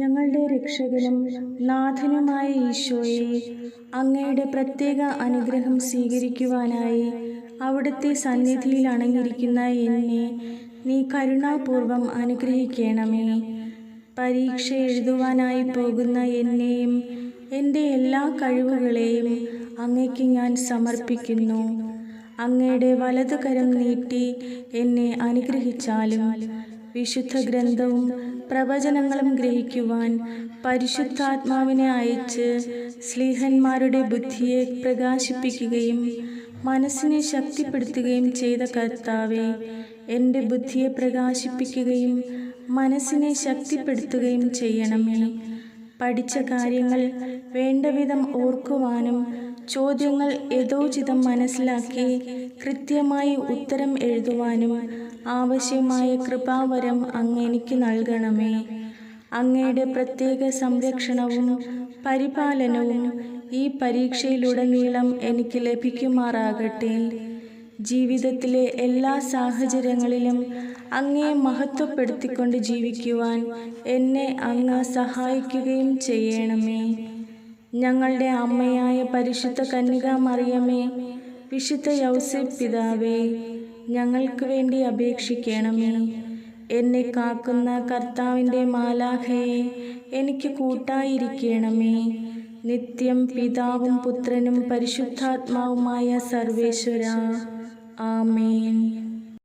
ഞങ്ങളുടെ രക്ഷകനും നാഥനുമായ ഈശോയെ, അങ്ങയുടെ പ്രത്യേക അനുഗ്രഹം സ്വീകരിക്കുവാനായി അവിടുത്തെ സന്നിധിയിൽ അണഞ്ഞിരിക്കുന്ന എന്നെ നീ കരുണാപൂർവം അനുഗ്രഹിക്കണമേ. പരീക്ഷ എഴുതുവാനായി പോകുന്ന എന്നെയും എൻ്റെ എല്ലാ കഴിവുകളെയും അങ്ങയ്ക്ക് ഞാൻ സമർപ്പിക്കുന്നു. അങ്ങയുടെ വലതുകരം നീട്ടി എന്നെ അനുഗ്രഹിച്ചാലും വിശുദ്ധ ഗ്രന്ഥവും പ്രവചനങ്ങളും ഗ്രഹിക്കുവാൻ പരിശുദ്ധാത്മാവിനെ അയച്ച് ശ്ലീഹന്മാരുടെ ബുദ്ധിയെ പ്രകാശിപ്പിക്കുകയും മനസ്സിനെ ശക്തിപ്പെടുത്തുകയും ചെയ്ത കർത്താവേ, എൻ്റെ ബുദ്ധിയെ പ്രകാശിപ്പിക്കുകയും മനസ്സിനെ ശക്തിപ്പെടുത്തുകയും ചെയ്യണമേ. പഠിച്ച കാര്യങ്ങൾ വേണ്ടവിധം ഓർക്കുവാനും ചോദ്യങ്ങൾ യഥോചിതം മനസ്സിലാക്കി കൃത്യമായി ഉത്തരം എഴുതുവാനും ആവശ്യമായ കൃപാവരം അങ്ങ് എനിക്ക് നൽകണമേ. അങ്ങയുടെ പ്രത്യേക സംരക്ഷണവും പരിപാലനവും ഈ പരീക്ഷയിലുടനീളം എനിക്ക് ലഭിക്കുമാറാകട്ടെ. ജീവിതത്തിലെ എല്ലാ സാഹചര്യങ്ങളിലും അങ്ങയെ മഹത്വപ്പെടുത്തിക്കൊണ്ട് ജീവിക്കുവാൻ എന്നെ അങ്ങ് സഹായിക്കുകയും ചെയ്യണമേ. ഞങ്ങളുടെ അമ്മയായ പരിശുദ്ധ കന്യകാ മറിയമേ, വിശുദ്ധ യൗസേപ്പ് പിതാവേ, ഞങ്ങൾക്ക് വേണ്ടി അപേക്ഷിക്കണമേ. എന്നെ കാക്കുന്ന കർത്താവിൻ്റെ മാലാഖയെ എനിക്ക് കൂട്ടായിരിക്കണമേ. നിത്യം പിതാവും പുത്രനും പരിശുദ്ധാത്മാവുമായ സർവേശ്വരാ, ആമേൻ.